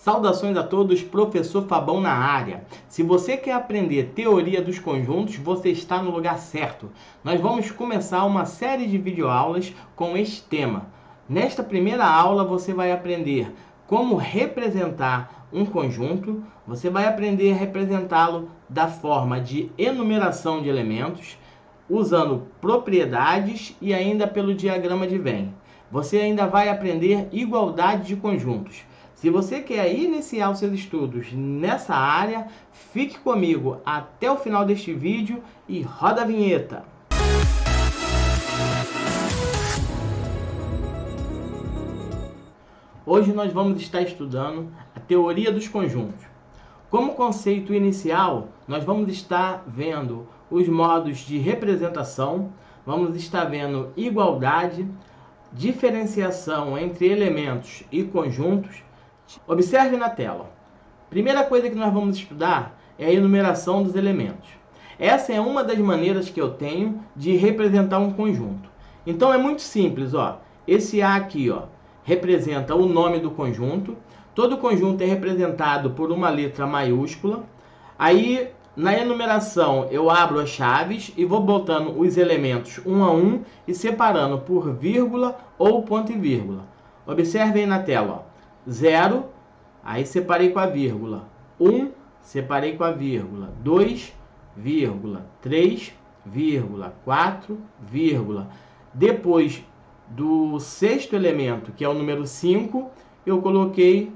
Saudações a todos, professor Fabão na área. Se você quer aprender teoria dos conjuntos, você está no lugar certo. Nós vamos começar uma série de videoaulas com este tema. Nesta primeira aula você vai aprender como representar um conjunto, você vai aprender a representá-lo da forma de enumeração de elementos, usando propriedades e ainda pelo diagrama de Venn. Você ainda vai aprender igualdade de conjuntos. Se você quer iniciar os seus estudos nessa área, fique comigo até o final deste vídeo e roda a vinheta! Hoje nós vamos estar estudando a teoria dos conjuntos. Como conceito inicial, nós vamos estar vendo os modos de representação, vamos estar vendo igualdade, diferenciação entre elementos e conjuntos. Observe na tela. Primeira coisa que nós vamos estudar é a enumeração dos elementos. Essa é uma das maneiras que eu tenho de representar um conjunto. Então é muito simples, ó. Esse A aqui, ó, representa o nome do conjunto. Todo conjunto é representado por uma letra maiúscula. Aí, na enumeração, eu abro as chaves e vou botando os elementos um a um e separando por vírgula ou ponto e vírgula. Observe aí na tela, ó. 0, aí separei com a vírgula. 1, separei com a vírgula. 2, vírgula. 3, vírgula. 4, vírgula. Depois do sexto elemento, que é o número 5, eu coloquei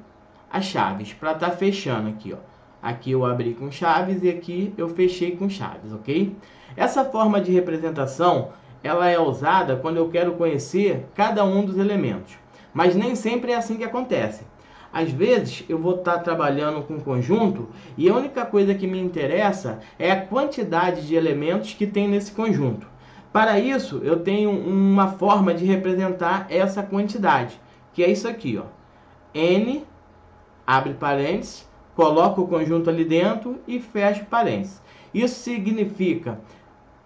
as chaves para estar fechando aqui, ó. Aqui eu abri com chaves e aqui eu fechei com chaves, ok? Essa forma de representação, ela é usada quando eu quero conhecer cada um dos elementos. Mas nem sempre é assim que acontece. Às vezes eu vou estar trabalhando com conjunto e a única coisa que me interessa é a quantidade de elementos que tem nesse conjunto. Para isso, eu tenho uma forma de representar essa quantidade, que é isso aqui, ó. N, abre parênteses, coloco o conjunto ali dentro e fecho parênteses. Isso significa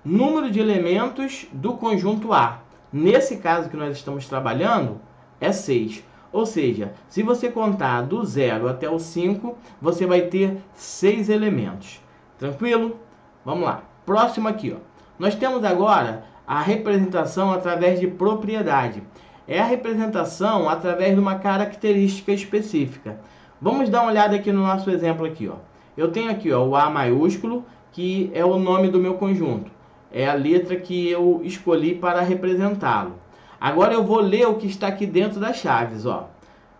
número de elementos do conjunto A. Nesse caso que nós estamos trabalhando, é 6. Ou seja, se você contar do 0 até o 5, você vai ter 6 elementos. Tranquilo? Vamos lá. Próximo aqui, ó. Nós temos agora a representação através de propriedade. É a representação através de uma característica específica. Vamos dar uma olhada aqui no nosso exemplo aqui, ó. Eu tenho aqui, ó, o A maiúsculo, que é o nome do meu conjunto. É a letra que eu escolhi para representá-lo. Agora eu vou ler o que está aqui dentro das chaves, ó.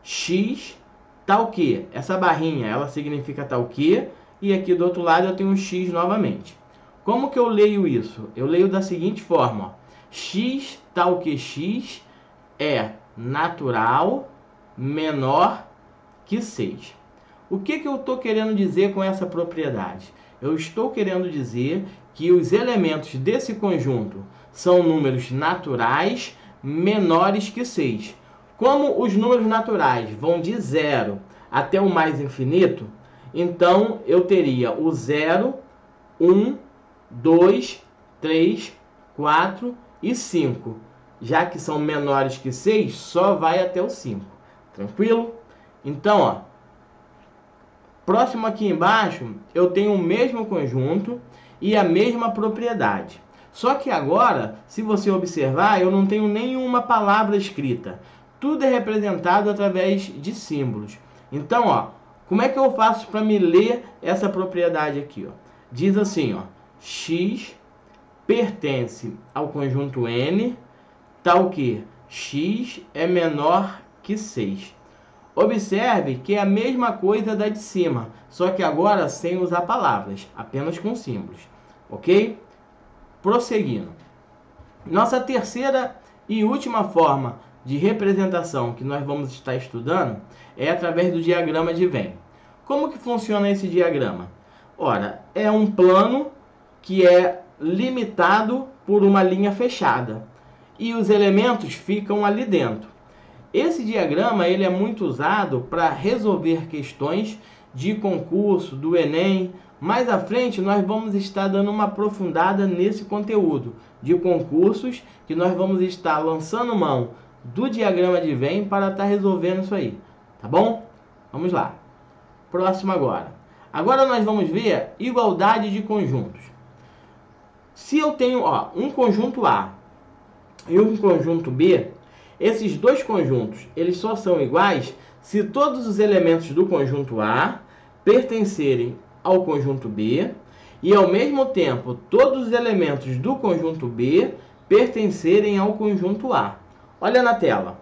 X tal que. Essa barrinha, ela significa tal que. E aqui do outro lado eu tenho um X novamente. Como que eu leio isso? Eu leio da seguinte forma, ó. X tal que X é natural menor que 6. O que eu estou querendo dizer com essa propriedade? Eu estou querendo dizer que os elementos desse conjunto são números naturais menores que 6. Como os números naturais vão de 0 até o mais infinito, então eu teria o 0, 1, 2, 3, 4 e 5. Já que são menores que 6, só vai até o 5. Tranquilo? Então, ó, próximo aqui embaixo, eu tenho o mesmo conjunto e a mesma propriedade. Só que agora, se você observar, eu não tenho nenhuma palavra escrita. Tudo é representado através de símbolos. Então, ó, como é que eu faço para me ler essa propriedade aqui, ó? Diz assim, ó, X pertence ao conjunto N, tal que X é menor que 6. Observe que é a mesma coisa da de cima, só que agora sem usar palavras, apenas com símbolos, ok? Prosseguindo. Nossa terceira e última forma de representação que nós vamos estar estudando é através do diagrama de Venn. Como que funciona esse diagrama? Ora, é um plano que é limitado por uma linha fechada e os elementos ficam ali dentro. Esse diagrama ele é muito usado para resolver questões de concurso, do Enem. Mais à frente nós vamos estar dando uma aprofundada nesse conteúdo de concursos que nós vamos estar lançando mão do diagrama de Venn para estar resolvendo isso aí, tá bom? Vamos lá. Próximo agora. Agora nós vamos ver igualdade de conjuntos. Se eu tenho um conjunto A e um conjunto B, esses dois conjuntos eles só são iguais se todos os elementos do conjunto A pertencerem ao conjunto B e, ao mesmo tempo, todos os elementos do conjunto B pertencerem ao conjunto A. Olha na tela.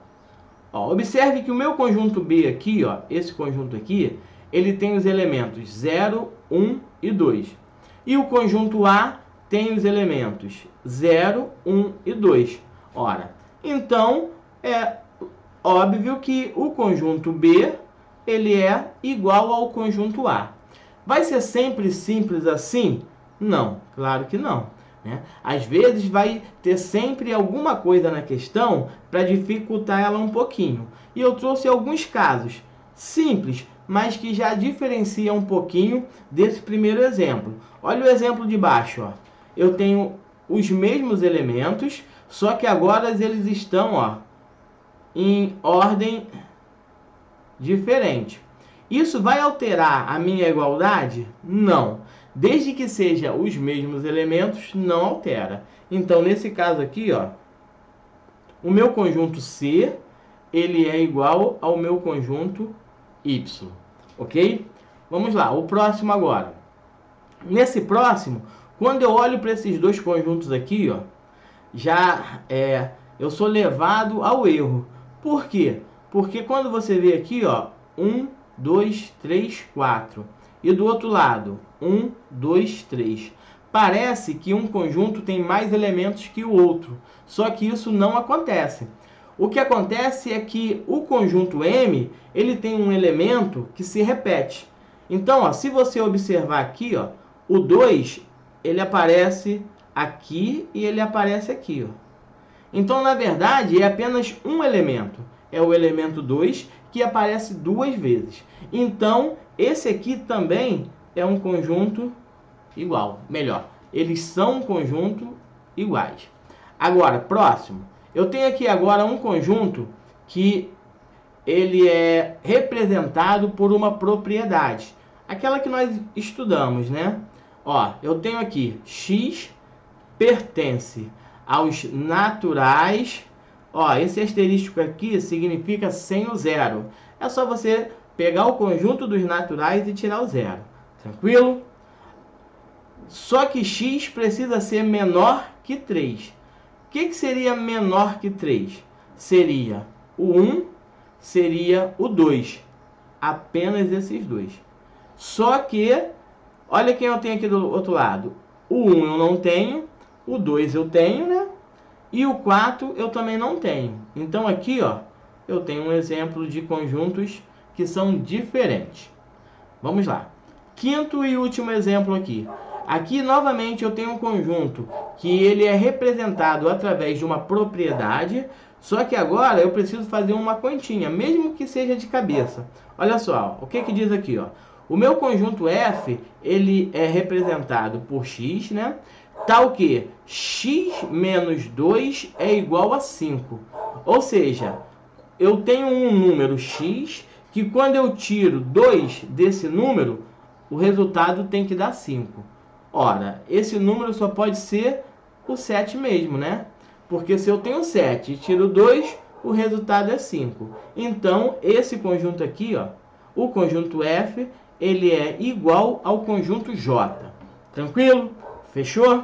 Observe que o meu conjunto B aqui, esse conjunto aqui, ele tem os elementos 0, 1 e 2. E o conjunto A tem os elementos 0, 1 e 2. Ora, então é óbvio que o conjunto B ele é igual ao conjunto A. Vai ser sempre simples assim? Não, claro que não, né? Às vezes vai ter sempre alguma coisa na questão para dificultar ela um pouquinho. E eu trouxe alguns casos simples, mas que já diferencia um pouquinho desse primeiro exemplo. Olha o exemplo de baixo. Eu tenho os mesmos elementos, só que agora eles estão em ordem diferente. Isso vai alterar a minha igualdade? Não. Desde que sejam os mesmos elementos, não altera. Então, nesse caso aqui, o meu conjunto C, ele é igual ao meu conjunto Y. Ok? Vamos lá, o próximo agora. Nesse próximo, quando eu olho para esses dois conjuntos aqui, eu sou levado ao erro. Por quê? Porque quando você vê aqui, 1, 2, 3, 4. E do outro lado, 1, 2, 3. Parece que um conjunto tem mais elementos que o outro. Só que isso não acontece. O que acontece é que o conjunto M, ele tem um elemento que se repete. Então, se você observar aqui, o 2, ele aparece aqui e ele aparece aqui. Então, na verdade, é apenas um elemento. É o elemento 2 que aparece duas vezes. Então, esse aqui também é um conjunto igual. Melhor, eles são um conjunto iguais. Agora, próximo. Eu tenho aqui agora um conjunto que ele é representado por uma propriedade. Aquela que nós estudamos, né? Eu tenho aqui x pertence aos naturais. Esse asterístico aqui significa sem o zero. É só você pegar o conjunto dos naturais e tirar o zero. Tranquilo? Só que x precisa ser menor que 3. O que seria menor que 3? Seria o 1, seria o 2. Apenas esses dois. Só que, olha quem eu tenho aqui do outro lado. O 1 eu não tenho, o 2 eu tenho, né? E o 4 eu também não tenho. Então aqui, eu tenho um exemplo de conjuntos que são diferentes. Vamos lá. Quinto e último exemplo aqui. Aqui, novamente, eu tenho um conjunto que ele é representado através de uma propriedade, só que agora eu preciso fazer uma continha, mesmo que seja de cabeça. Olha só, o que diz aqui, O meu conjunto F, ele é representado por x, né? Tal que x menos 2 é igual a 5. Ou seja, eu tenho um número x que quando eu tiro 2 desse número, o resultado tem que dar 5. Ora, esse número só pode ser o 7 mesmo, né? Porque se eu tenho 7 e tiro 2, o resultado é 5. Então, esse conjunto aqui, o conjunto F, ele é igual ao conjunto J. Tranquilo? Fechou?